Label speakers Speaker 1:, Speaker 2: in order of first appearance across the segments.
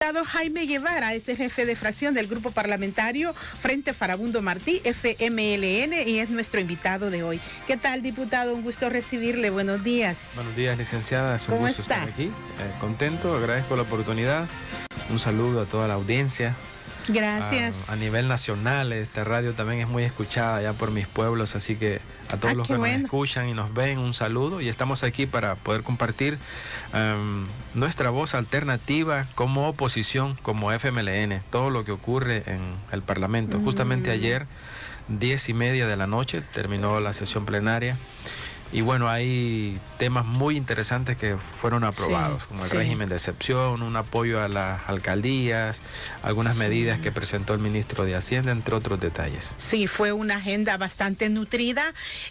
Speaker 1: Diputado Jaime Guevara es el jefe de fracción del grupo parlamentario Frente Farabundo Martí, FMLN, y es nuestro invitado de hoy. ¿Qué tal, diputado? Un gusto recibirle. Buenos días.
Speaker 2: Buenos días, licenciada. Es un gusto estar aquí. Contento, agradezco la oportunidad. Un saludo a toda la audiencia.
Speaker 1: Gracias.
Speaker 2: A nivel nacional, esta radio también es muy escuchada ya por mis pueblos, así que a todos los que nos escuchan y nos ven, un saludo. Y estamos aquí para poder compartir nuestra voz alternativa como oposición, como FMLN, todo lo que ocurre en el Parlamento. Justamente ayer, 10:30 de la noche, terminó la sesión plenaria. Y bueno, hay temas muy interesantes que fueron aprobados, como el régimen de excepción, un apoyo a las alcaldías, algunas medidas que presentó el ministro de Hacienda, entre otros detalles.
Speaker 1: Sí, fue una agenda bastante nutrida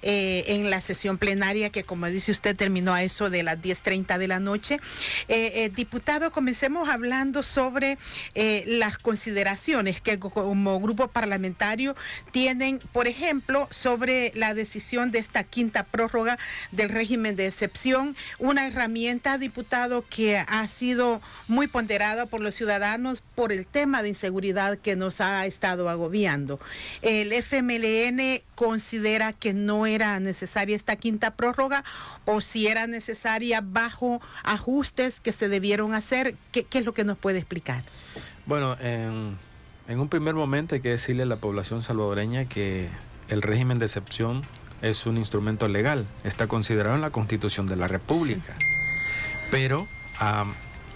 Speaker 1: en la sesión plenaria que, como dice usted, terminó a eso de las 10:30 de la noche. Diputado, comencemos hablando sobre las consideraciones que como grupo parlamentario tienen, por ejemplo, sobre la decisión de esta quinta prórroga del régimen de excepción, una herramienta, diputado, que ha sido muy ponderada por los ciudadanos por el tema de inseguridad que nos ha estado agobiando. ¿El FMLN considera que no era necesaria esta quinta prórroga o si era necesaria bajo ajustes que se debieron hacer? ¿Qué es lo que nos puede explicar?
Speaker 2: Bueno, en un primer momento hay que decirle a la población salvadoreña que el régimen de excepción es un instrumento legal, está considerado en la Constitución de la República, pero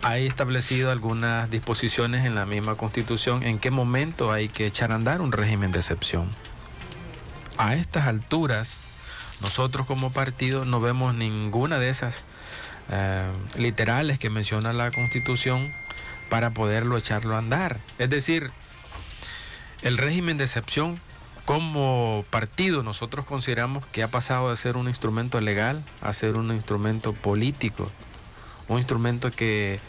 Speaker 2: hay establecido algunas disposiciones en la misma Constitución en qué momento hay que echar a andar un régimen de excepción. A estas alturas, nosotros como partido no vemos ninguna de esas literales que menciona la Constitución para poderlo echarlo a andar. Es decir, el régimen de excepción, como partido, nosotros consideramos que ha pasado de ser un instrumento legal a ser un instrumento político, un instrumento que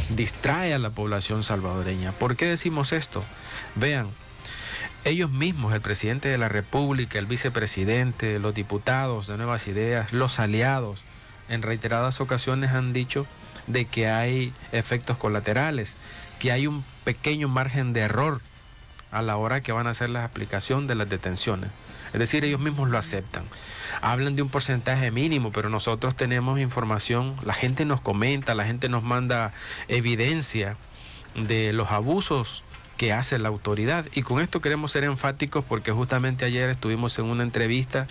Speaker 2: distrae a la población salvadoreña. ¿Por qué decimos esto? Vean, ellos mismos, el presidente de la República, el vicepresidente, los diputados de Nuevas Ideas, los aliados, en reiteradas ocasiones han dicho de que hay efectos colaterales, que hay un pequeño margen de error a la hora que van a hacer la aplicación de las detenciones. Es decir, ellos mismos lo aceptan. Hablan de un porcentaje mínimo, pero nosotros tenemos información, la gente nos comenta, la gente nos manda evidencia de los abusos que hace la autoridad. Y con esto queremos ser enfáticos porque justamente ayer estuvimos en una entrevista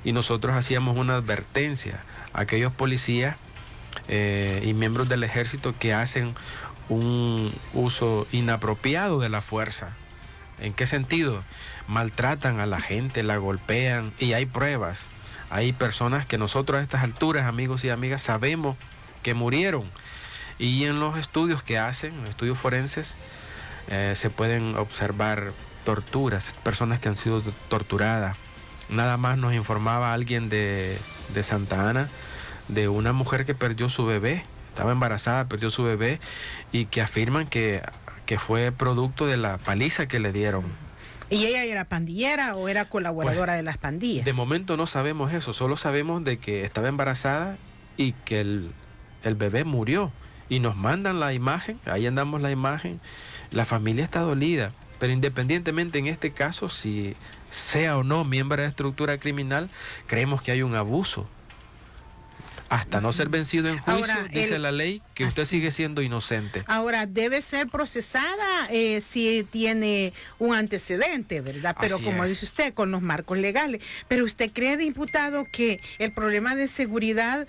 Speaker 2: y nosotros hacíamos una advertencia a aquellos policías y miembros del ejército que hacen un uso inapropiado de la fuerza. ¿En qué sentido? Maltratan a la gente, la golpean y hay pruebas. Hay personas que nosotros a estas alturas, amigos y amigas, sabemos que murieron. Y en los estudios que hacen, estudios forenses, se pueden observar torturas, personas que han sido torturadas. Nada más nos informaba alguien de Santa Ana de una mujer que perdió su bebé, estaba embarazada, perdió su bebé y que afirman que fue producto de la paliza que le dieron.
Speaker 1: ¿Y ella era pandillera o era colaboradora de las pandillas? De
Speaker 2: momento no sabemos eso, solo sabemos de que estaba embarazada y que el bebé murió. Y nos mandan la imagen, ahí andamos la imagen, la familia está dolida, pero independientemente en este caso, si sea o no miembro de estructura criminal, creemos que hay un abuso. Hasta no ser vencido en juicio, ahora, dice la ley, que usted sigue siendo inocente.
Speaker 1: Ahora, debe ser procesada si tiene un antecedente, ¿verdad? Pero como dice usted, con los marcos legales. Pero ¿usted cree, diputado, que el problema de seguridad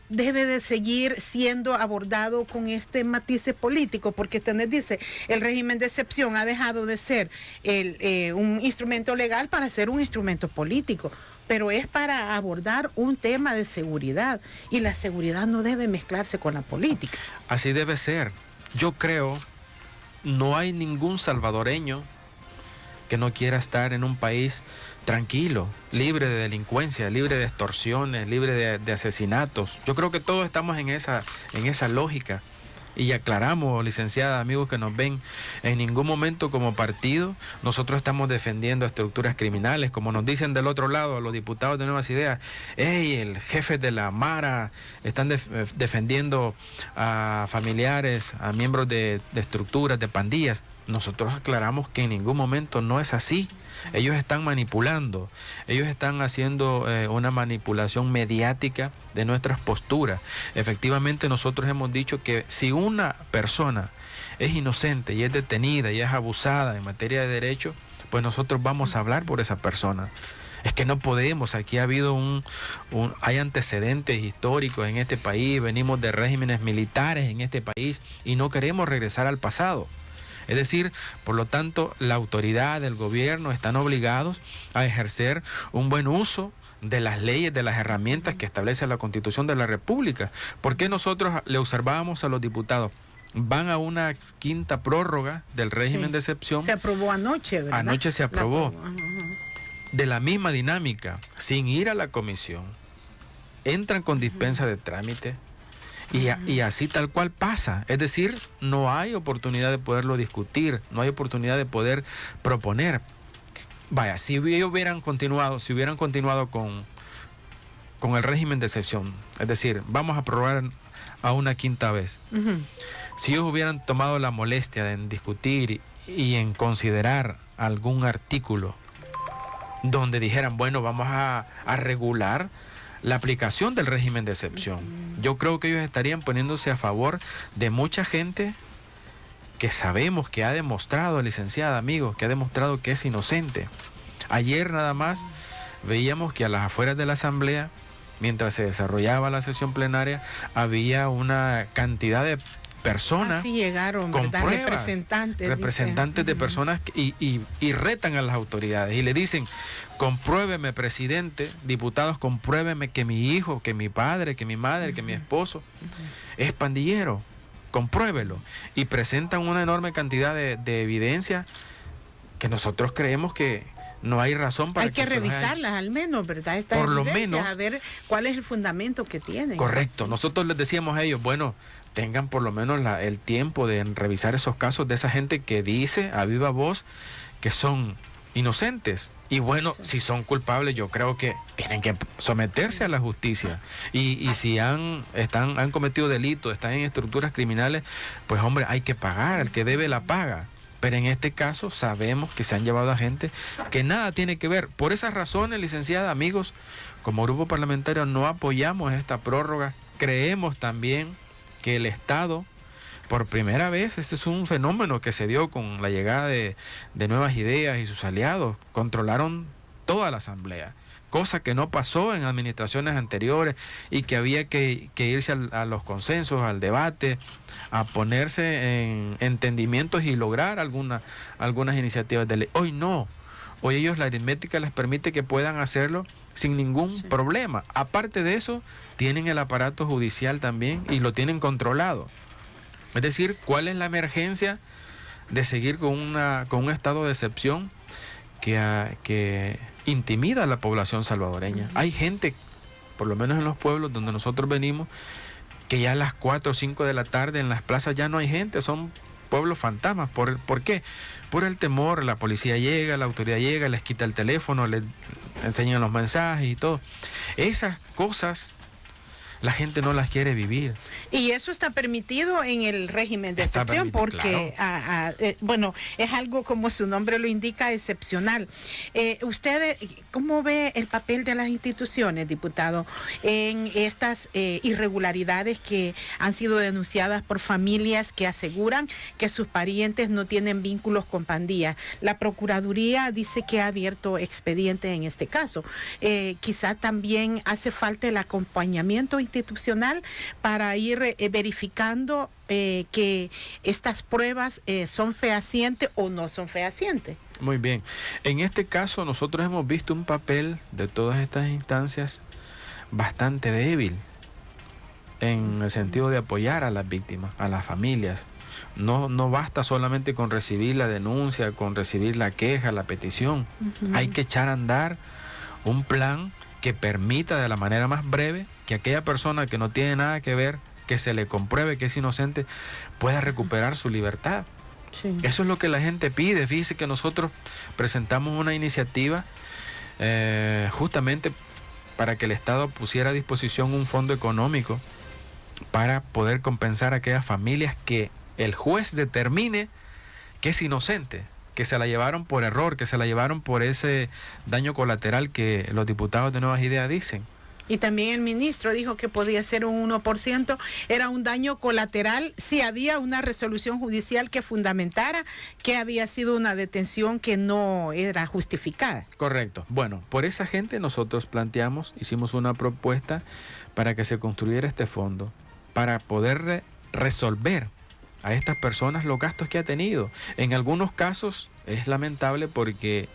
Speaker 1: debe de seguir siendo abordado con este matiz político? Porque usted dice, el régimen de excepción ha dejado de ser un instrumento legal para ser un instrumento político, pero es para abordar un tema de seguridad y la seguridad no debe mezclarse con la política.
Speaker 2: Así debe ser. Yo creo, no hay ningún salvadoreño que no quiera estar en un país tranquilo, libre de delincuencia, libre de extorsiones, libre de asesinatos. Yo creo que todos estamos en esa lógica. Y aclaramos, licenciada, amigos que nos ven, en ningún momento como partido nosotros estamos defendiendo estructuras criminales, como nos dicen del otro lado a los diputados de Nuevas Ideas. ¡Ey, el jefe de la Mara! Están defendiendo a familiares, a miembros de estructuras, de pandillas. Nosotros aclaramos que en ningún momento no es así. Ellos están manipulando, ellos están haciendo una manipulación mediática de nuestras posturas. Efectivamente, nosotros hemos dicho que si una persona es inocente y es detenida y es abusada en materia de derecho, pues nosotros vamos a hablar por esa persona. Es que no podemos, aquí ha habido hay antecedentes históricos en este país, venimos de regímenes militares en este país y no queremos regresar al pasado. Es decir, por lo tanto, la autoridad del gobierno están obligados a ejercer un buen uso de las leyes, de las herramientas que establece la Constitución de la República. ¿Por qué nosotros le observábamos a los diputados? Van a una quinta prórroga del régimen de excepción.
Speaker 1: Se aprobó anoche, ¿verdad?
Speaker 2: Anoche se aprobó. De la misma dinámica, sin ir a la comisión, entran con dispensa de trámite. Y así tal cual pasa. Es decir, no hay oportunidad de poderlo discutir, no hay oportunidad de poder proponer. Vaya, si ellos hubieran continuado con el régimen de excepción, es decir, vamos a aprobar a una quinta vez. Si ellos hubieran tomado la molestia en discutir y en considerar algún artículo donde dijeran, bueno, vamos a regular la aplicación del régimen de excepción. Yo creo que ellos estarían poniéndose a favor de mucha gente que sabemos que ha demostrado, licenciada, amigos, que ha demostrado que es inocente. Ayer nada más veíamos que a las afueras de la Asamblea, mientras se desarrollaba la sesión plenaria, había una cantidad de personas
Speaker 1: llegaron,
Speaker 2: con
Speaker 1: ¿verdad?
Speaker 2: pruebas, representantes de personas y retan a las autoridades y le dicen, compruébeme, presidente, diputados, compruébeme que mi hijo, que mi padre, que mi madre, que mi esposo es pandillero, compruébelo. Y presentan una enorme cantidad de evidencia que nosotros creemos que no hay razón para
Speaker 1: que revisarlas al menos, ¿verdad?
Speaker 2: Por lo menos,
Speaker 1: a ver cuál es el fundamento que tienen.
Speaker 2: Correcto. Nosotros les decíamos a ellos, bueno, tengan por lo menos el tiempo de revisar esos casos de esa gente que dice a viva voz que son inocentes. Y bueno, si son culpables, yo creo que tienen que someterse a la justicia. Y si han cometido delitos, están en estructuras criminales, pues hombre, hay que pagar, el que debe la paga. Pero en este caso sabemos que se han llevado a gente que nada tiene que ver. Por esas razones, licenciada, amigos, como grupo parlamentario no apoyamos esta prórroga. Creemos también que el Estado, por primera vez, este es un fenómeno que se dio con la llegada de Nuevas Ideas y sus aliados, controlaron toda la Asamblea, cosa que no pasó en administraciones anteriores y que había que irse a los consensos, al debate, a ponerse en entendimientos y lograr algunas iniciativas de ley. Hoy no, hoy ellos la aritmética les permite que puedan hacerlo sin ningún problema. Aparte de eso, tienen el aparato judicial también y lo tienen controlado. Es decir, ¿cuál es la emergencia de seguir con un estado de excepción que intimida a la población salvadoreña? Hay gente, por lo menos en los pueblos donde nosotros venimos, que ya a las 4 o 5 de la tarde en las plazas ya no hay gente, son pueblos fantasmas. ¿Por qué? Por el temor, la policía llega, la autoridad llega, les quita el teléfono, les enseñan los mensajes y todo. Esas cosas la gente no las quiere vivir.
Speaker 1: Y eso está permitido en el régimen de excepción, porque, claro. Bueno, es algo, como su nombre lo indica, excepcional. ¿Usted cómo ve el papel de las instituciones, diputado, en estas irregularidades que han sido denunciadas por familias que aseguran que sus parientes no tienen vínculos con pandillas? La Procuraduría dice que ha abierto expediente en este caso. Quizá también hace falta el acompañamiento institucional para ir verificando que estas pruebas son fehacientes o no son fehacientes.
Speaker 2: Muy bien. En este caso nosotros hemos visto un papel de todas estas instancias bastante débil en el sentido de apoyar a las víctimas, a las familias. No basta solamente con recibir la denuncia, con recibir la queja, la petición. Hay que echar a andar un plan que permita de la manera más breve que aquella persona que no tiene nada que ver, que se le compruebe que es inocente, pueda recuperar su libertad.
Speaker 1: Sí.
Speaker 2: Eso es lo que la gente pide. Fíjese que nosotros presentamos una iniciativa justamente para que el Estado pusiera a disposición un fondo económico para poder compensar a aquellas familias que el juez determine que es inocente, que se la llevaron por error, que se la llevaron por ese daño colateral que los diputados de Nuevas Ideas dicen.
Speaker 1: Y también el ministro dijo que podía ser un 1%, era un daño colateral si había una resolución judicial que fundamentara que había sido una detención que no era justificada.
Speaker 2: Correcto. Bueno, por esa gente nosotros hicimos una propuesta para que se construyera este fondo, para poder resolver a estas personas los gastos que ha tenido. En algunos casos es lamentable porque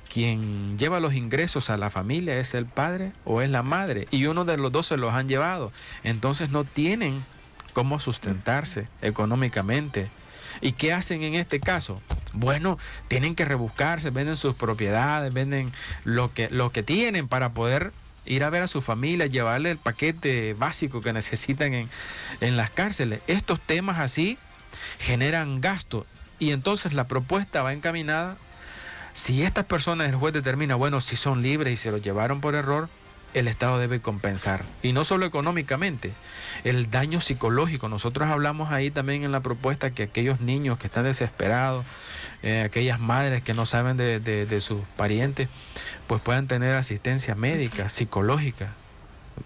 Speaker 2: quien lleva los ingresos a la familia es el padre o es la madre, y uno de los dos se los han llevado. Entonces no tienen cómo sustentarse económicamente. ¿Y qué hacen en este caso? Bueno, tienen que rebuscarse, venden sus propiedades, venden lo que tienen para poder ir a ver a su familia, llevarle el paquete básico que necesitan en las cárceles. Estos temas así generan gasto, y entonces la propuesta va encaminada. Si estas personas, el juez determina, bueno, si son libres y se los llevaron por error, el Estado debe compensar. Y no solo económicamente, el daño psicológico. Nosotros hablamos ahí también en la propuesta que aquellos niños que están desesperados, aquellas madres que no saben de sus parientes, pues puedan tener asistencia médica, psicológica.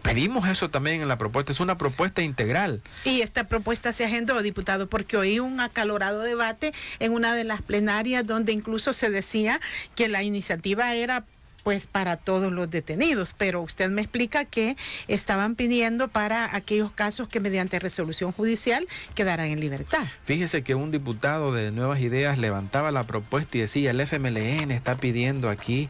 Speaker 2: Pedimos eso también en la propuesta, es una propuesta integral.
Speaker 1: Y esta propuesta se agendó, diputado, porque oí un acalorado debate en una de las plenarias donde incluso se decía que la iniciativa era pues para todos los detenidos, pero usted me explica que estaban pidiendo para aquellos casos que mediante resolución judicial quedaran en libertad.
Speaker 2: Fíjese que un diputado de Nuevas Ideas levantaba la propuesta y decía, el FMLN está pidiendo aquí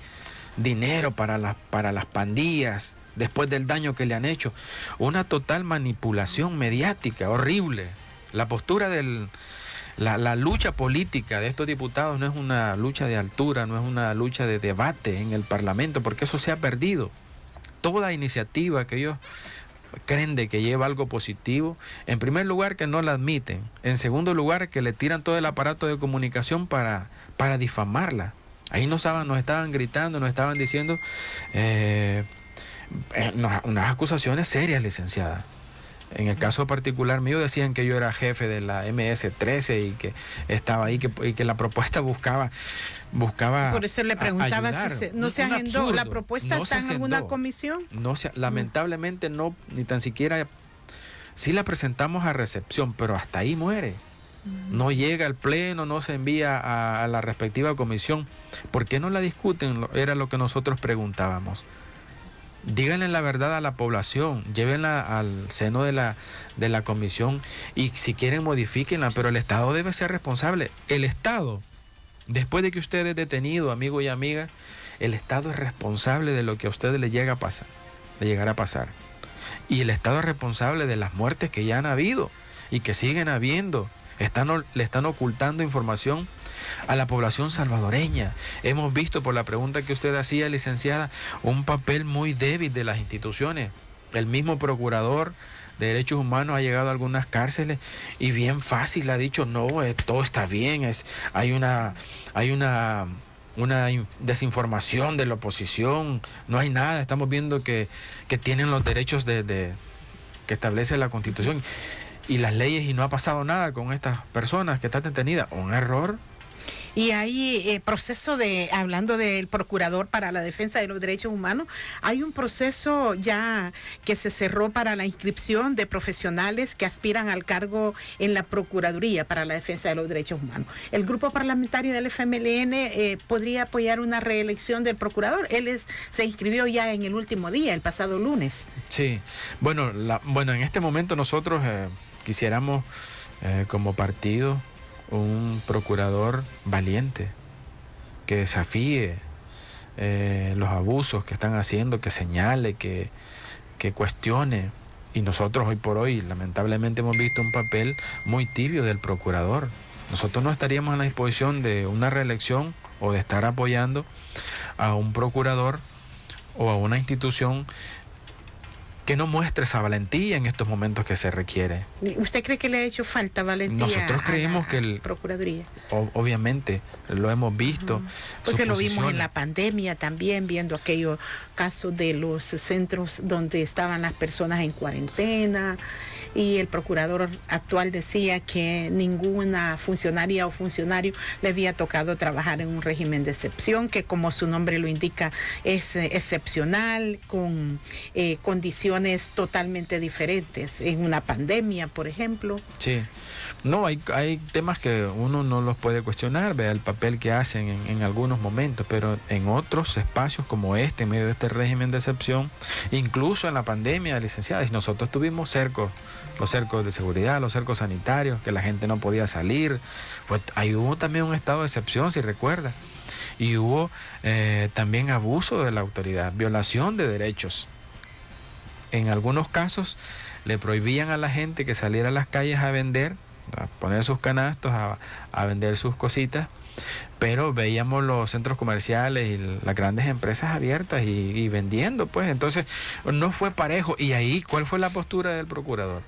Speaker 2: dinero para las pandillas, después del daño que le han hecho. Una total manipulación mediática, horrible. La postura la lucha política de estos diputados no es una lucha de altura, no es una lucha de debate en el Parlamento, porque eso se ha perdido. Toda iniciativa que ellos creen de que lleva algo positivo, en primer lugar que no la admiten, en segundo lugar que le tiran todo el aparato de comunicación para difamarla. Ahí nos estaban gritando, nos estaban diciendo unas acusaciones serias, licenciada. En el caso particular mío decían que yo era jefe de la MS-13 y que estaba ahí y que la propuesta buscaba
Speaker 1: por eso le preguntaba
Speaker 2: ayudar.
Speaker 1: si no se agendó.
Speaker 2: Absurdo.
Speaker 1: ¿La propuesta
Speaker 2: no
Speaker 1: está en alguna comisión?
Speaker 2: Lamentablemente no, ni tan siquiera. Sí la presentamos a recepción, pero hasta ahí muere. No llega al pleno, no se envía a la respectiva comisión. ¿Por qué no la discuten? Era lo que nosotros preguntábamos. Díganle la verdad a la población, llévenla al seno de la comisión y si quieren modifíquenla, pero el Estado debe ser responsable. El Estado, después de que usted es detenido, amigo y amiga, el Estado es responsable de lo que a usted le llegará a pasar. Y el Estado es responsable de las muertes que ya han habido y que siguen habiendo. Le están ocultando información a la población salvadoreña. Hemos visto, por la pregunta que usted hacía, licenciada, un papel muy débil de las instituciones. El mismo procurador de derechos humanos ha llegado a algunas cárceles y bien fácil ha dicho, no, todo está bien, hay una desinformación de la oposición, no hay nada, estamos viendo que tienen los derechos que establece la Constitución y las leyes, y no ha pasado nada con estas personas que están detenidas. Un error.
Speaker 1: Y hay proceso hablando del procurador para la defensa de los derechos humanos, hay un proceso ya que se cerró para la inscripción de profesionales que aspiran al cargo en la Procuraduría para la defensa de los derechos humanos. El grupo parlamentario del FMLN podría apoyar una reelección del procurador. Él se inscribió ya en el último día, el pasado lunes.
Speaker 2: Sí, bueno, en este momento nosotros quisiéramos como partido un procurador valiente, que desafíe los abusos que están haciendo, que señale, que cuestione. Y nosotros hoy por hoy lamentablemente hemos visto un papel muy tibio del procurador. Nosotros no estaríamos en la disposición de una reelección o de estar apoyando a un procurador o a una institución que no muestre esa valentía en estos momentos que se requiere.
Speaker 1: ¿Usted cree que le ha hecho falta valentía?
Speaker 2: Nosotros creemos que
Speaker 1: el Procuraduría.
Speaker 2: Obviamente, lo hemos visto.
Speaker 1: Porque lo vimos en la pandemia también, viendo aquellos casos de los centros donde estaban las personas en cuarentena, y el procurador actual decía que ninguna funcionaria o funcionario le había tocado trabajar en un régimen de excepción, que como su nombre lo indica es excepcional, con condiciones totalmente diferentes, en una pandemia, por ejemplo.
Speaker 2: Sí, no, hay temas que uno no los puede cuestionar, vea el papel que hacen en algunos momentos, pero en otros espacios como este, en medio de este régimen de excepción, incluso en la pandemia, licenciada, si nosotros tuvimos los cercos de seguridad, los cercos sanitarios, que la gente no podía salir, pues ahí hubo también un estado de excepción, si recuerda, y hubo también abuso de la autoridad, violación de derechos. En algunos casos le prohibían a la gente que saliera a las calles a vender, a poner sus canastos, a vender sus cositas, pero veíamos los centros comerciales y las grandes empresas abiertas y vendiendo, pues entonces no fue parejo. Y ahí, ¿cuál fue la postura del procurador?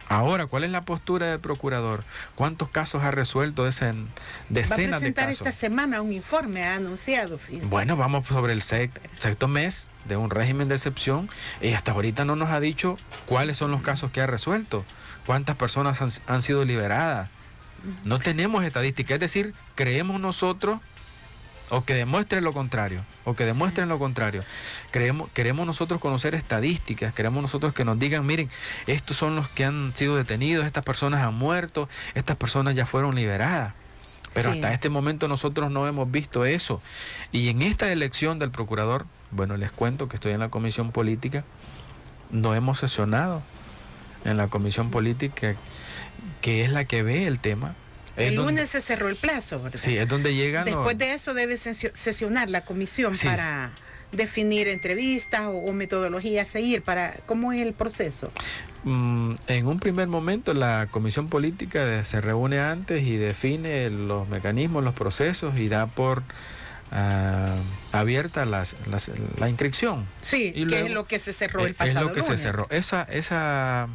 Speaker 2: Ahora, ¿cuál es la postura del procurador? ¿Cuántos casos ha resuelto? Decenas de casos. Va a
Speaker 1: presentar esta semana un informe, ha anunciado. Fíjense.
Speaker 2: Bueno, vamos sobre el sexto mes de un régimen de excepción y hasta ahorita no nos ha dicho cuáles son los casos que ha resuelto, cuántas personas han sido liberadas. No tenemos estadística, es decir, creemos nosotros, o que demuestren lo contrario, Queremos nosotros conocer estadísticas, queremos nosotros que nos digan, miren, estos son los que han sido detenidos, estas personas han muerto, estas personas ya fueron liberadas. Pero hasta este momento nosotros no hemos visto eso. Y en esta elección del procurador, bueno, les cuento que estoy en la comisión política, no hemos sesionado en la comisión política, que es la que ve el tema.
Speaker 1: El lunes se cerró el plazo, ¿verdad?
Speaker 2: Sí, es donde llegan.
Speaker 1: Después de eso debe sesionar la comisión para definir entrevistas o metodología a seguir. ¿Cómo es el proceso?
Speaker 2: En un primer momento la comisión política se reúne antes y define los mecanismos, los procesos y da por abierta la inscripción.
Speaker 1: Sí, y luego, es lo que se cerró el pasado lunes.
Speaker 2: Se cerró. Esa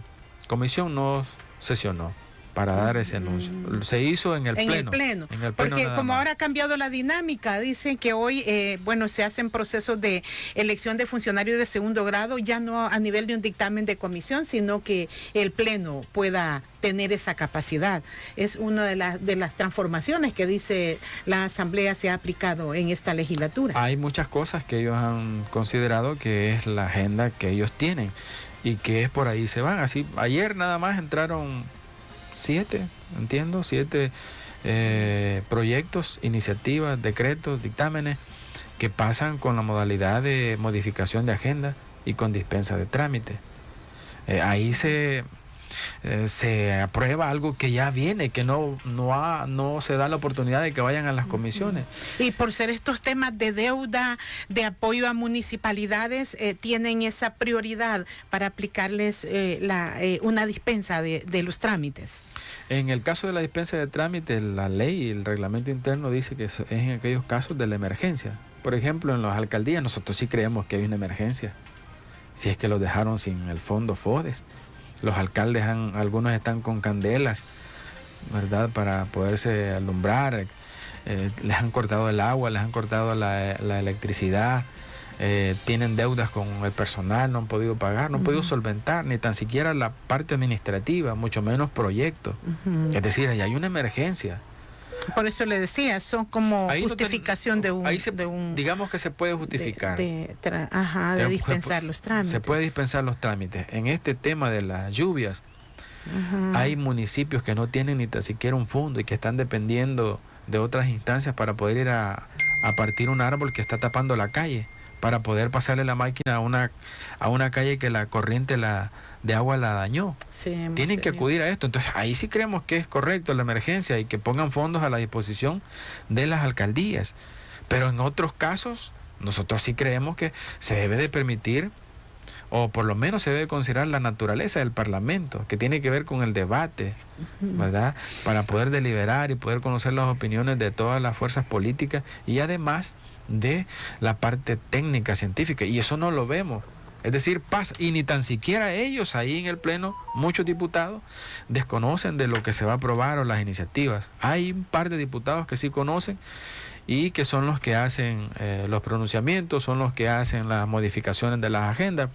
Speaker 2: comisión no sesionó para dar ese anuncio. Se hizo en el pleno.
Speaker 1: Porque como ahora ha cambiado la dinámica, dicen que hoy, se hacen procesos de elección de funcionarios de segundo grado, ya no a nivel de un dictamen de comisión, sino que el pleno pueda tener esa capacidad. Es una de las transformaciones que dice la Asamblea se ha aplicado en esta legislatura.
Speaker 2: Hay muchas cosas que ellos han considerado que es la agenda que ellos tienen y que es por ahí se van. Así, ayer nada más entraron 7 proyectos, iniciativas, decretos, dictámenes que pasan con la modalidad de modificación de agenda y con dispensa de trámite. Ahí se aprueba algo que ya viene, que no se da la oportunidad de que vayan a las comisiones.
Speaker 1: Y por ser estos temas de deuda, de apoyo a municipalidades, tienen esa prioridad para aplicarles una dispensa de los trámites.
Speaker 2: En el caso de la dispensa de trámites, la ley y el reglamento interno dice que es en aquellos casos de la emergencia. Por ejemplo, en las alcaldías nosotros sí creemos que hay una emergencia, si es que los dejaron sin el fondo FODES. Los alcaldes, algunos están con candelas, ¿verdad?, para poderse alumbrar. Les han cortado el agua, les han cortado la electricidad, tienen deudas con el personal, no han podido pagar, no han podido solventar ni tan siquiera la parte administrativa, mucho menos proyectos. Es decir, ahí hay una emergencia.
Speaker 1: Por eso le decía, son como ahí justificación de un...
Speaker 2: Digamos que se puede justificar.
Speaker 1: De dispensar los trámites.
Speaker 2: Se puede dispensar los trámites. En este tema de las lluvias, hay municipios que no tienen ni tan siquiera un fondo y que están dependiendo de otras instancias para poder ir a partir un árbol que está tapando la calle, para poder pasarle la máquina a una calle que la corriente de agua la dañó. Sí, tienen que acudir a esto. Entonces ahí sí creemos que es correcto la emergencia y que pongan fondos a la disposición de las alcaldías. Pero en otros casos nosotros sí creemos que se debe de permitir, o por lo menos se debe considerar la naturaleza del Parlamento, que tiene que ver con el debate, ¿verdad?, para poder deliberar y poder conocer las opiniones de todas las fuerzas políticas y además de la parte técnica científica, y eso no lo vemos. Es decir, pasa, y ni tan siquiera ellos ahí en el Pleno, muchos diputados, desconocen de lo que se va a aprobar o las iniciativas. Hay un par de diputados que sí conocen y que son los que hacen los pronunciamientos, son los que hacen las modificaciones de las agendas.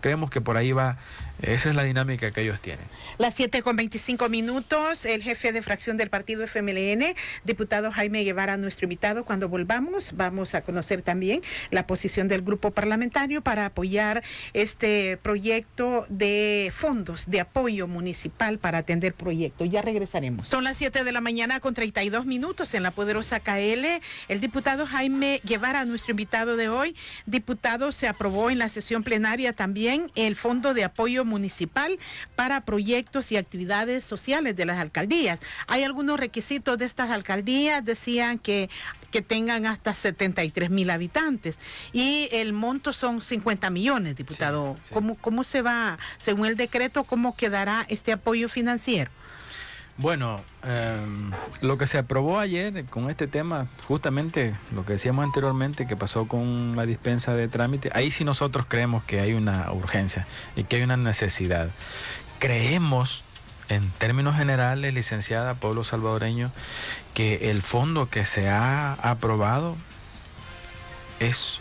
Speaker 2: Creemos que por ahí va, esa es la dinámica que ellos tienen.
Speaker 1: Las 7:25, el jefe de fracción del partido FMLN, diputado Jaime Guevara, nuestro invitado. Cuando volvamos, vamos a conocer también la posición del grupo parlamentario para apoyar este proyecto de fondos de apoyo municipal para atender proyectos. Ya regresaremos. Son las 7:32 en la poderosa KL. El diputado Jaime Guevara, nuestro invitado de hoy. Diputado, se aprobó en la sesión plenaria también el fondo de apoyo municipal para proyectos y actividades sociales de las alcaldías. Hay algunos requisitos de estas alcaldías, decían que tengan hasta 73,000 habitantes y el monto son 50 millones, diputado. Sí, sí. ¿Cómo se va, según el decreto, cómo quedará este apoyo financiero?
Speaker 2: Bueno, lo que se aprobó ayer con este tema, justamente lo que decíamos anteriormente, que pasó con la dispensa de trámite, ahí sí nosotros creemos que hay una urgencia y que hay una necesidad. Creemos, en términos generales, licenciada Pueblo Salvadoreño, que el fondo que se ha aprobado es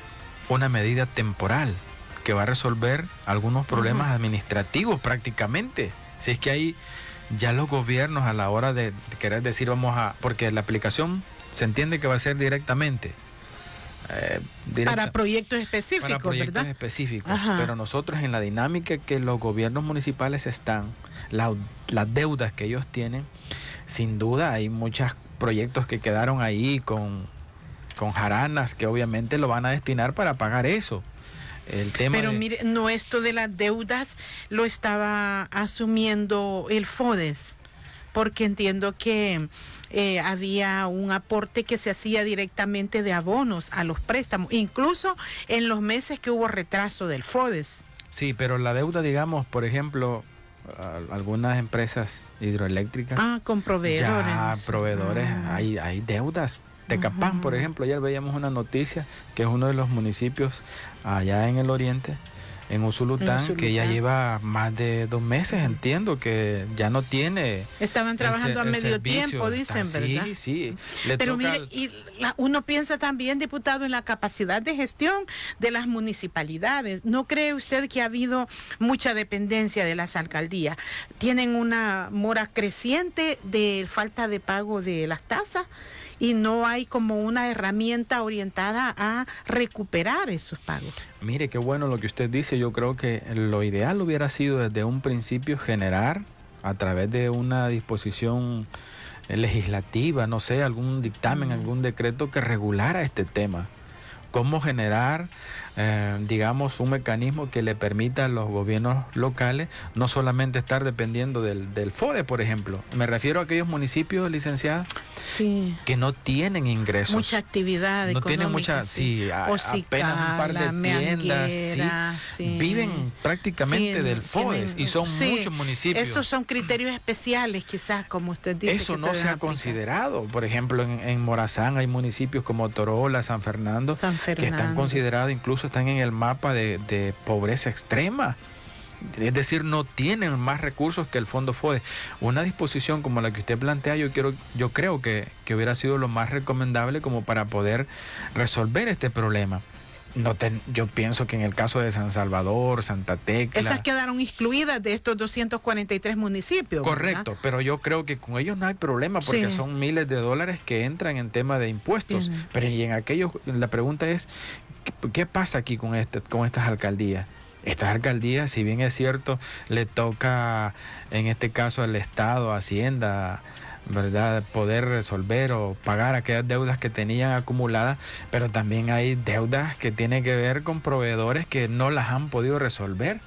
Speaker 2: una medida temporal que va a resolver algunos problemas administrativos prácticamente. Si es que hay ya los gobiernos a la hora de querer decir porque la aplicación se entiende que va a ser directamente.
Speaker 1: Para proyectos específicos,
Speaker 2: para proyectos
Speaker 1: ¿verdad?
Speaker 2: específicos. Ajá. Pero nosotros en la dinámica que los gobiernos municipales están, las deudas que ellos tienen, sin duda hay muchos proyectos que quedaron ahí con jaranas que obviamente lo van a destinar para pagar eso.
Speaker 1: Pero mire, no, esto de las deudas lo estaba asumiendo el FODES, porque entiendo que había un aporte que se hacía directamente de abonos a los préstamos, incluso en los meses que hubo retraso del FODES.
Speaker 2: Sí, pero la deuda, digamos, por ejemplo, algunas empresas hidroeléctricas.
Speaker 1: Con proveedores.
Speaker 2: Ya, proveedores, hay deudas. Tecapán, por ejemplo, ayer veíamos una noticia que es uno de los municipios allá en el oriente, en Usulután, que ya lleva más de 2 meses, entiendo, que ya no tiene.
Speaker 1: Estaban trabajando a medio tiempo, dicen, ¿verdad?
Speaker 2: Sí, sí.
Speaker 1: Pero mire, uno piensa también, diputado, en la capacidad de gestión de las municipalidades. ¿No cree usted que ha habido mucha dependencia de las alcaldías? ¿Tienen una mora creciente de falta de pago de las tasas? Y no hay como una herramienta orientada a recuperar esos pagos.
Speaker 2: Mire, qué bueno lo que usted dice. Yo creo que lo ideal hubiera sido desde un principio generar, a través de una disposición legislativa, no sé, algún dictamen, algún decreto que regulara este tema. Cómo generar, digamos, un mecanismo que le permita a los gobiernos locales no solamente estar dependiendo del FODE, por ejemplo. Me refiero a aquellos municipios, licenciada, que no tienen ingresos.
Speaker 1: Mucha actividad
Speaker 2: no tienen mucha, apenas un par de tiendas. Viven prácticamente del FODE y son muchos municipios.
Speaker 1: Esos son criterios especiales, quizás, como usted dice.
Speaker 2: Eso no se ha considerado. Por ejemplo, en Morazán hay municipios como Torola, San Fernando, que están considerados, incluso están en el mapa de pobreza extrema. Es decir, no tienen más recursos que el fondo FODE. Una disposición como la que usted plantea, yo creo que hubiera sido lo más recomendable como para poder resolver este problema. Yo pienso que en el caso de San Salvador, Santa Tecla...
Speaker 1: Esas quedaron excluidas de estos 243 municipios.
Speaker 2: Correcto, ¿verdad? Pero yo creo que con ellos no hay problema porque son miles de dólares que entran en tema de impuestos. Pero y en aquellos, la pregunta es, ¿qué pasa aquí con estas alcaldías? Estas alcaldías, si bien es cierto, le toca en este caso al Estado, Hacienda, ¿verdad?, poder resolver o pagar aquellas deudas que tenían acumuladas, pero también hay deudas que tienen que ver con proveedores que no las han podido resolver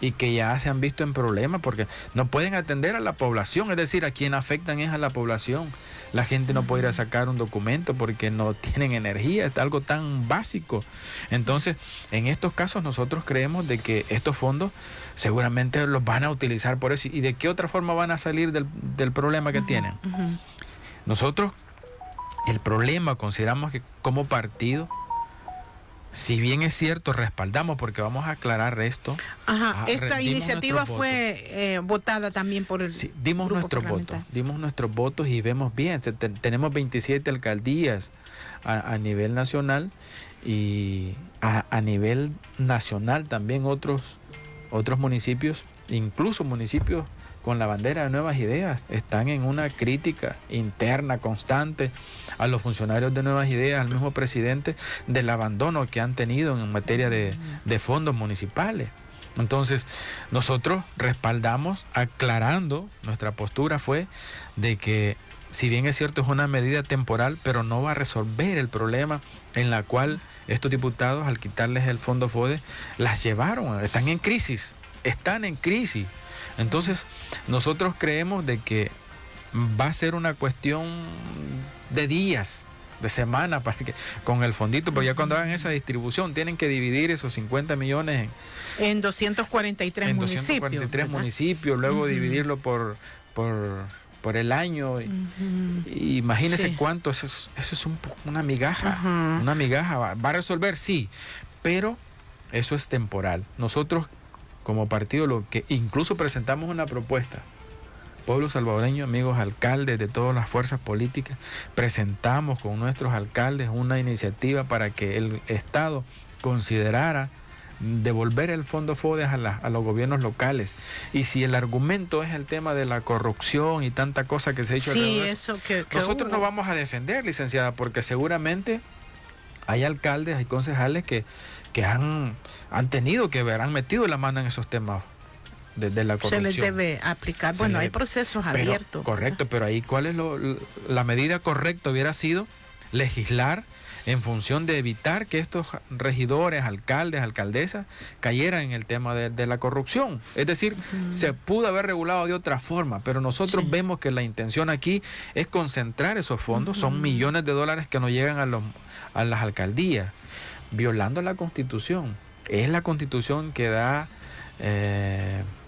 Speaker 2: y que ya se han visto en problemas porque no pueden atender a la población, es decir, a quien afectan es a la población. La gente no puede ir a sacar un documento porque no tienen energía, es algo tan básico. Entonces, en estos casos nosotros creemos de que estos fondos seguramente los van a utilizar por eso. ¿Y de qué otra forma van a salir del problema que tienen? Nosotros, el problema, consideramos que como partido, si bien es cierto, respaldamos, porque vamos a aclarar esto.
Speaker 1: Ajá, esta iniciativa fue votada también por el
Speaker 2: dimos nuestros votos y vemos bien. Tenemos 27 alcaldías a nivel nacional y a nivel nacional también otros municipios, incluso municipios con la bandera de Nuevas Ideas, están en una crítica interna constante a los funcionarios de Nuevas Ideas, al mismo presidente, del abandono que han tenido en materia de fondos municipales. Entonces, nosotros respaldamos, aclarando, nuestra postura fue de que, si bien es cierto, es una medida temporal, pero no va a resolver el problema en la cual estos diputados, al quitarles el fondo FODE, las llevaron, están en crisis. Entonces, nosotros creemos de que va a ser una cuestión de días, de semanas, para que, con el fondito, pero ya cuando hagan esa distribución tienen que dividir esos 50 millones
Speaker 1: en 243 municipios.
Speaker 2: 243 municipios, luego dividirlo por el año. Imagínense cuánto, eso es una migaja. Una migaja. ¿Va a resolver? Sí, pero eso es temporal. Nosotros, como partido, lo que incluso presentamos una propuesta, pueblo salvadoreño, amigos alcaldes de todas las fuerzas políticas, presentamos con nuestros alcaldes una iniciativa para que el Estado considerara devolver el fondo FODE a los gobiernos locales. Y si el argumento es el tema de la corrupción y tanta cosa que se ha hecho alrededor, nosotros no vamos a defender, licenciada, porque seguramente hay alcaldes, hay concejales que han tenido que ver, han metido la mano en esos temas de la corrupción.
Speaker 1: Se les debe aplicar, hay procesos abiertos.
Speaker 2: Correcto, pero ahí ¿cuál es la medida correcta? Hubiera sido legislar en función de evitar que estos regidores, alcaldes, alcaldesas cayeran en el tema de la corrupción. Es decir, se pudo haber regulado de otra forma, pero nosotros vemos que la intención aquí es concentrar esos fondos, son millones de dólares que no llegan a las alcaldías, violando la Constitución. Es la Constitución que da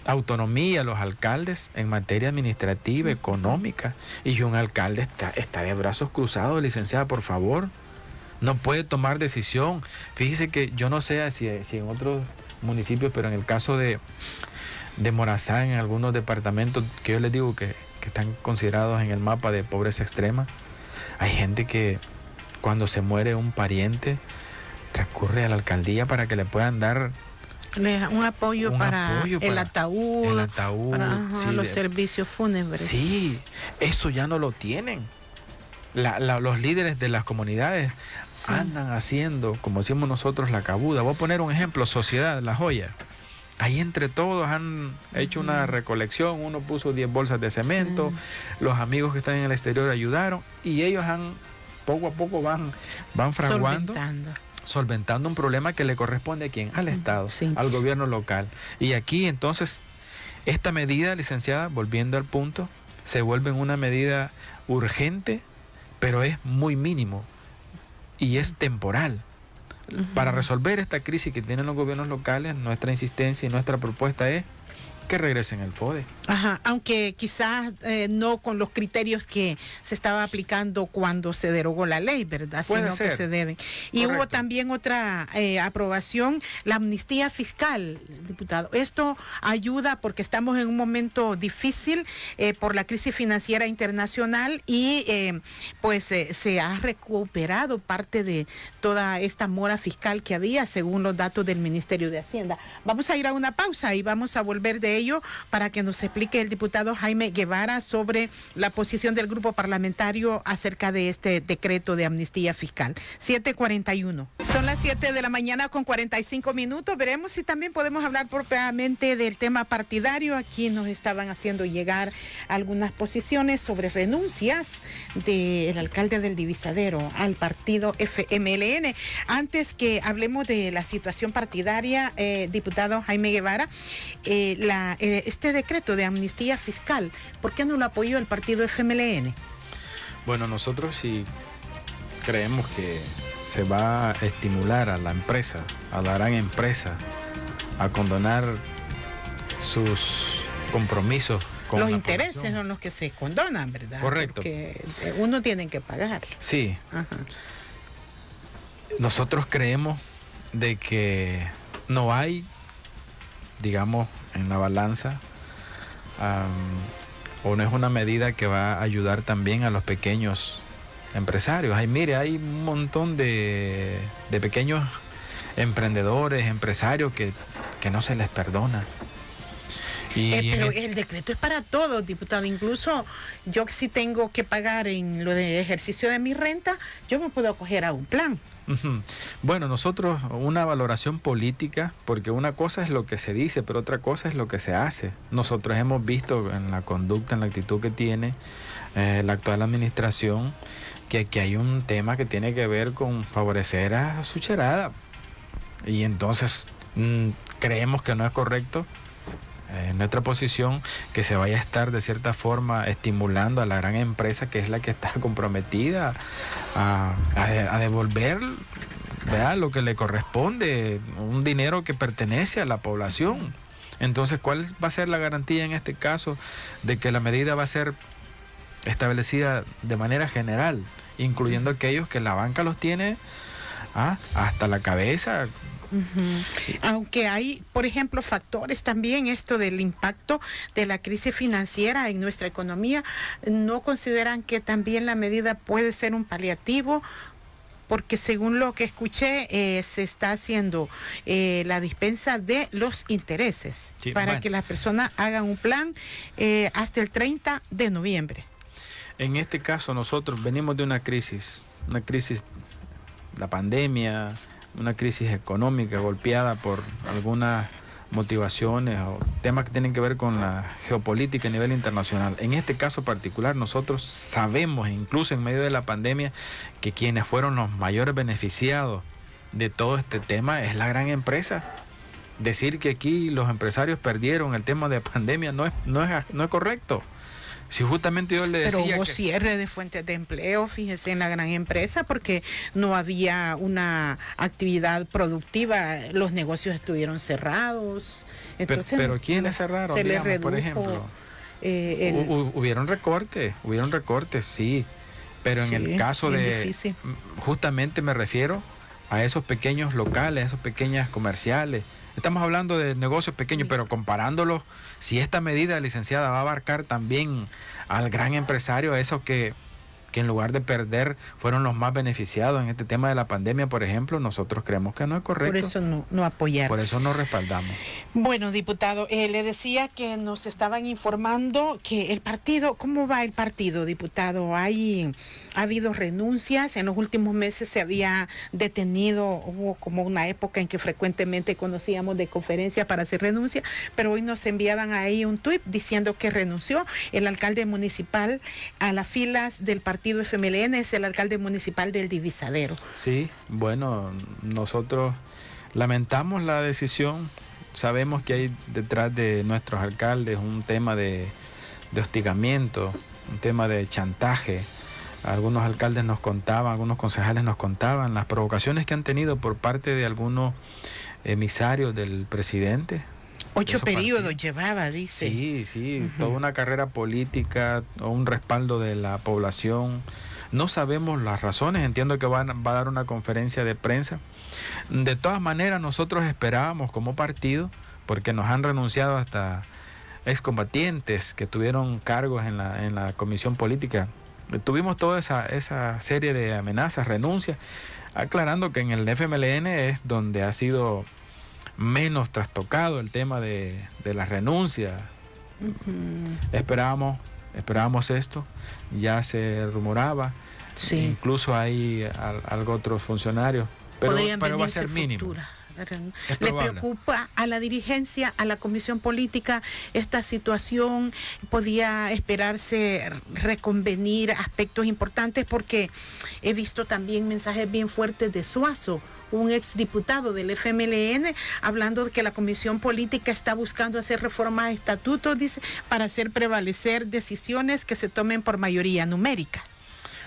Speaker 2: autonomía a los alcaldes en materia administrativa, económica, y un alcalde está de brazos cruzados, licenciada, por favor. No puede tomar decisión. Fíjese que yo no sé si en otros municipios, pero en el caso de Morazán, en algunos departamentos que yo les digo que están considerados en el mapa de pobreza extrema, hay gente que cuando se muere un pariente recurre a la alcaldía para que le puedan dar
Speaker 1: un apoyo para el ataúd, para los servicios fúnebres.
Speaker 2: Sí, eso ya no lo tienen. Los líderes de las comunidades andan haciendo, como decimos nosotros, la cabuda. Voy a poner un ejemplo, Sociedad La Joya. Ahí entre todos han hecho una recolección, uno puso 10 bolsas de cemento, los amigos que están en el exterior ayudaron, y ellos poco a poco van fraguando, solventando un problema que le corresponde ¿a quién? Al Estado, al gobierno local. Y aquí entonces, esta medida, licenciada, volviendo al punto, se vuelve una medida urgente, pero es muy mínimo y es temporal. Para resolver esta crisis que tienen los gobiernos locales, nuestra insistencia y nuestra propuesta es que regresen el FODE.
Speaker 1: Aunque quizás no con los criterios que se estaba aplicando cuando se derogó la ley, ¿verdad?
Speaker 2: Puede
Speaker 1: sino
Speaker 2: ser.
Speaker 1: Que se deben. Y hubo también otra aprobación, la amnistía fiscal, diputado. Esto ayuda porque estamos en un momento difícil por la crisis financiera internacional y se ha recuperado parte de toda esta mora fiscal que había, según los datos del Ministerio de Hacienda. Vamos a ir a una pausa y vamos a volver de ello para que nos explique el diputado Jaime Guevara sobre la posición del grupo parlamentario acerca de este decreto de amnistía fiscal. 7:41. Son las 7 de la mañana con 45 minutos. Veremos si también podemos hablar propiamente del tema partidario. Aquí nos estaban haciendo llegar algunas posiciones sobre renuncias del alcalde del Divisadero al partido FMLN. Antes que hablemos de la situación partidaria, diputado Jaime Guevara, este decreto de amnistía fiscal, ¿por qué no lo apoyó el partido FMLN?
Speaker 2: Bueno, nosotros sí creemos que se va a estimular a la empresa, a la gran empresa, a condonar sus compromisos con
Speaker 1: los
Speaker 2: la
Speaker 1: intereses
Speaker 2: población.
Speaker 1: son los que se condonan, ¿verdad?
Speaker 2: Correcto.
Speaker 1: Porque uno tiene que pagar.
Speaker 2: Sí. Nosotros creemos de que no hay, digamos, en la balanza, o no es una medida que va a ayudar también a los pequeños empresarios. Mire, hay un montón de pequeños emprendedores, empresarios que no se les perdona.
Speaker 1: Pero el decreto es para todos, diputado. Incluso yo, si tengo que pagar en lo de ejercicio de mi renta, yo me puedo acoger a un plan.
Speaker 2: Bueno, nosotros, una valoración política, porque una cosa es lo que se dice, pero otra cosa es lo que se hace. Nosotros hemos visto en la conducta, en la actitud que tiene la actual administración, que aquí hay un tema que tiene que ver con favorecer a su cherada. Y entonces creemos que no es correcto nuestra posición que se vaya a estar de cierta forma estimulando a la gran empresa, que es la que está comprometida a devolver, ¿verdad?, lo que le corresponde, un dinero que pertenece a la población. Entonces, ¿cuál va a ser la garantía en este caso de que la medida va a ser establecida de manera general, incluyendo aquellos que la banca los tiene hasta la cabeza?
Speaker 1: Aunque hay, por ejemplo, factores también, esto del impacto de la crisis financiera en nuestra economía, ¿no consideran que también la medida puede ser un paliativo? Porque según lo que escuché, se está haciendo la dispensa de los intereses, sí, para que las personas hagan un plan hasta el 30 de noviembre.
Speaker 2: En este caso nosotros venimos de una crisis, la pandemia, una crisis económica golpeada por algunas motivaciones o temas que tienen que ver con la geopolítica a nivel internacional. En este caso particular, nosotros sabemos, incluso en medio de la pandemia, que quienes fueron los mayores beneficiados de todo este tema es la gran empresa. Decir que aquí los empresarios perdieron el tema de pandemia no es correcto. Si justamente yo le decía.
Speaker 1: Pero hubo cierre de fuentes de empleo, fíjese, en la gran empresa, porque no había una actividad productiva, los negocios estuvieron cerrados. Entonces,
Speaker 2: pero ¿quiénes cerraron?
Speaker 1: Se les redujo,
Speaker 2: por ejemplo. Hubieron recortes, sí. Pero en el caso de. Difícil. Justamente me refiero a esos pequeños locales, a esos pequeños comerciales. Estamos hablando de negocios pequeños, pero comparándolos, si esta medida, licenciada, va a abarcar también al gran empresario, a esos que en lugar de perder fueron los más beneficiados en este tema de la pandemia, por ejemplo, nosotros creemos que no es correcto.
Speaker 1: Por eso no apoyar.
Speaker 2: Por eso no respaldamos.
Speaker 1: Bueno, diputado, le decía que nos estaban informando que el partido, ¿cómo va el partido, diputado? Ha habido renuncias, en los últimos meses se había detenido, hubo como una época en que frecuentemente conocíamos de conferencias para hacer renuncia, pero hoy nos enviaban ahí un tuit diciendo que renunció el alcalde municipal a las filas del partido FMLN, es el alcalde municipal del Divisadero.
Speaker 2: Sí, bueno, nosotros lamentamos la decisión. Sabemos que hay detrás de nuestros alcaldes un tema de hostigamiento, un tema de chantaje. Algunos alcaldes nos contaban, algunos concejales nos contaban las provocaciones que han tenido por parte de algunos emisarios del presidente.
Speaker 1: 8 periodos llevaba, dice.
Speaker 2: Sí, toda una carrera política, un respaldo de la población. No sabemos las razones, entiendo que va a dar una conferencia de prensa. De todas maneras, nosotros esperábamos como partido, porque nos han renunciado hasta excombatientes que tuvieron cargos en la comisión política. Tuvimos toda esa serie de amenazas, renuncias, aclarando que en el FMLN es donde ha sido menos trastocado el tema de la renuncia. Esperábamos esto, ya se rumoraba, sí. Incluso hay algo otros funcionarios, pero va a ser mínimo.
Speaker 1: ¿Le preocupa a la dirigencia, a la comisión política esta situación? ¿Podía esperarse reconvenir aspectos importantes? Porque he visto también mensajes bien fuertes de Suazo, un exdiputado del FMLN, hablando de que la comisión política está buscando hacer reformas a estatutos, dice, para hacer prevalecer decisiones que se tomen por mayoría numérica.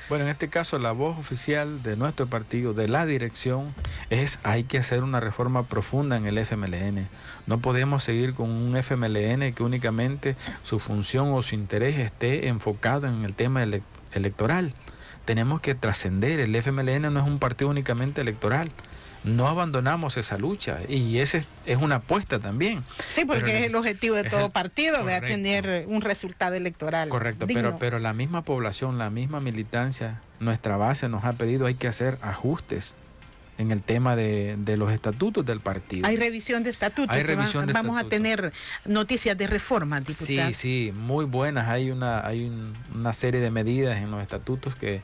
Speaker 2: Bueno, en este caso la voz oficial de nuestro partido, de la dirección, es hay que hacer una reforma profunda en el FMLN. No podemos seguir con un FMLN que únicamente su función o su interés esté enfocado en el tema electoral. Tenemos que trascender. El FMLN no es un partido únicamente electoral. no abandonamos esa lucha y ese es una apuesta también.
Speaker 1: Sí, porque es el objetivo de todo partido, de tener un resultado electoral.
Speaker 2: Correcto,
Speaker 1: digno.
Speaker 2: pero la misma población, la misma militancia, nuestra base nos ha pedido, hay que hacer ajustes en el tema de los estatutos del partido.
Speaker 1: Hay revisión de estatutos. Vamos a tener noticias de reforma, diputado.
Speaker 2: Sí, sí, muy buenas. Hay una serie de medidas en los estatutos que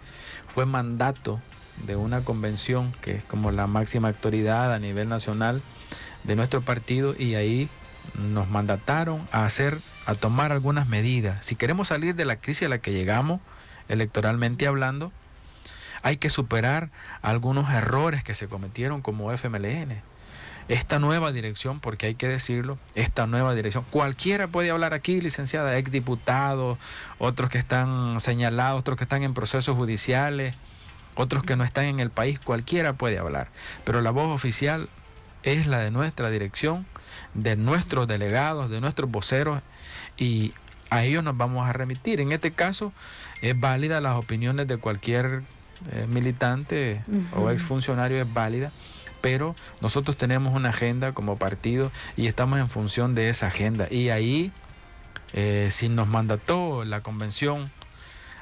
Speaker 2: fue mandato de una convención que es como la máxima autoridad a nivel nacional de nuestro partido, y ahí nos mandataron a tomar algunas medidas. Si queremos salir de la crisis a la que llegamos, electoralmente hablando, hay que superar algunos errores que se cometieron como FMLN. Esta nueva dirección, porque hay que decirlo, esta nueva dirección, cualquiera puede hablar aquí, licenciada, exdiputados, otros que están señalados, otros que están en procesos judiciales, otros que no están en el país, cualquiera puede hablar. Pero la voz oficial es la de nuestra dirección, de nuestros delegados, de nuestros voceros, y a ellos nos vamos a remitir. En este caso, es válida las opiniones de cualquier militante o exfuncionario, es válida, pero nosotros tenemos una agenda como partido y estamos en función de esa agenda, y ahí si nos mandató la convención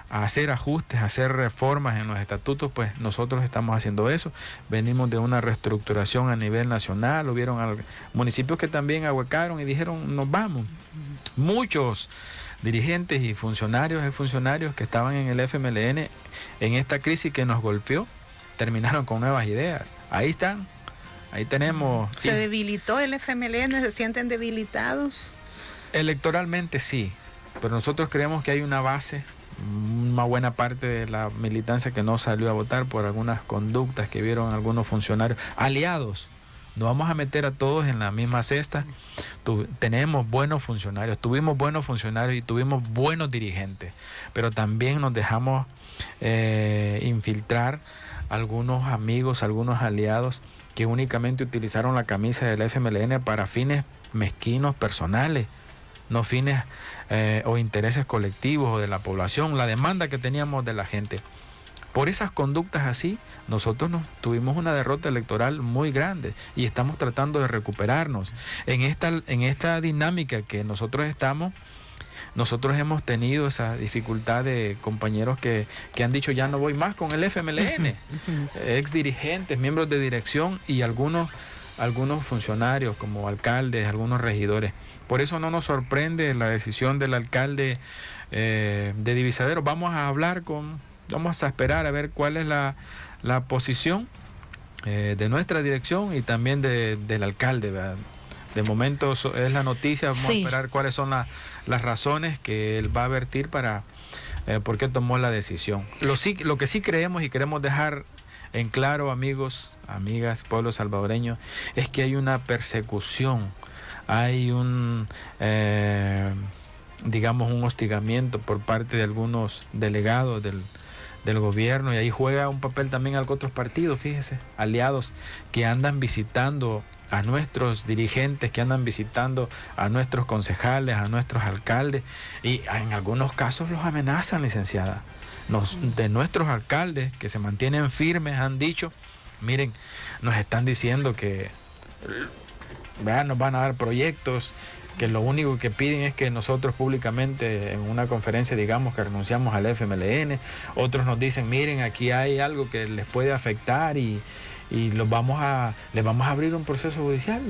Speaker 2: a hacer ajustes, a hacer reformas en los estatutos, pues nosotros estamos haciendo eso. Venimos de una reestructuración a nivel nacional, hubieron municipios que también ahuecaron y dijeron nos vamos. Muchos dirigentes y funcionarios que estaban en el FMLN en esta crisis que nos golpeó, terminaron con nuevas ideas. Ahí están, ahí tenemos.
Speaker 1: ¿Se debilitó el FMLN? ¿Se sienten debilitados?
Speaker 2: Electoralmente sí, pero nosotros creemos que hay una base, una buena parte de la militancia que no salió a votar por algunas conductas que vieron algunos funcionarios aliados. No vamos a meter a todos en la misma cesta. Tenemos buenos funcionarios, tuvimos buenos funcionarios y tuvimos buenos dirigentes, pero también nos dejamos infiltrar algunos amigos, algunos aliados que únicamente utilizaron la camisa del FMLN para fines mezquinos personales, no fines o intereses colectivos o de la población, la demanda que teníamos de la gente. Por esas conductas así, nosotros tuvimos una derrota electoral muy grande y estamos tratando de recuperarnos. En esta dinámica que nosotros estamos, nosotros hemos tenido esa dificultad de compañeros que han dicho ya no voy más con el FMLN, ex dirigentes, miembros de dirección y algunos funcionarios como alcaldes, algunos regidores. Por eso no nos sorprende la decisión del alcalde de Divisadero. Vamos a esperar a ver cuál es la posición de nuestra dirección y también del alcalde, ¿verdad? De momento es la noticia, vamos a esperar cuáles son las razones que él va a vertir para por qué tomó la decisión. Lo que sí creemos y queremos dejar en claro, amigos, amigas, pueblo salvadoreño, es que hay una persecución, hay un hostigamiento por parte de algunos delegados del gobierno, y ahí juega un papel también otros partidos, fíjese, aliados que andan visitando a nuestros dirigentes, que andan visitando a nuestros concejales, a nuestros alcaldes, y en algunos casos los amenazan, licenciada. De nuestros alcaldes que se mantienen firmes han dicho, miren, nos están diciendo que nos van a dar proyectos, que lo único que piden es que nosotros públicamente en una conferencia digamos que renunciamos al FMLN. Otros nos dicen, miren, aquí hay algo que les puede afectar y les vamos a abrir un proceso judicial.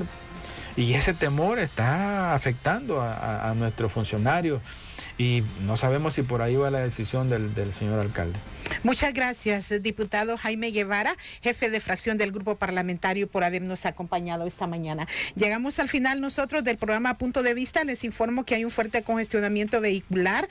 Speaker 2: Y ese temor está afectando a nuestros funcionarios y no sabemos si por ahí va la decisión del señor alcalde.
Speaker 1: Muchas gracias, diputado Jaime Guevara, jefe de fracción del Grupo Parlamentario, por habernos acompañado esta mañana. Llegamos al final nosotros del programa Punto de Vista. Les informo que hay un fuerte congestionamiento vehicular.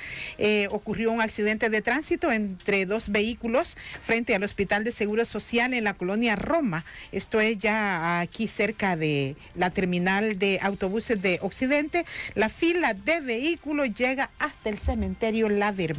Speaker 1: Ocurrió un accidente de tránsito entre dos vehículos frente al Hospital de Seguro Social en la colonia Roma. Esto es ya aquí cerca de la terminal de autobuses de Occidente. La fila de vehículos llega hasta el cementerio La Bermeja.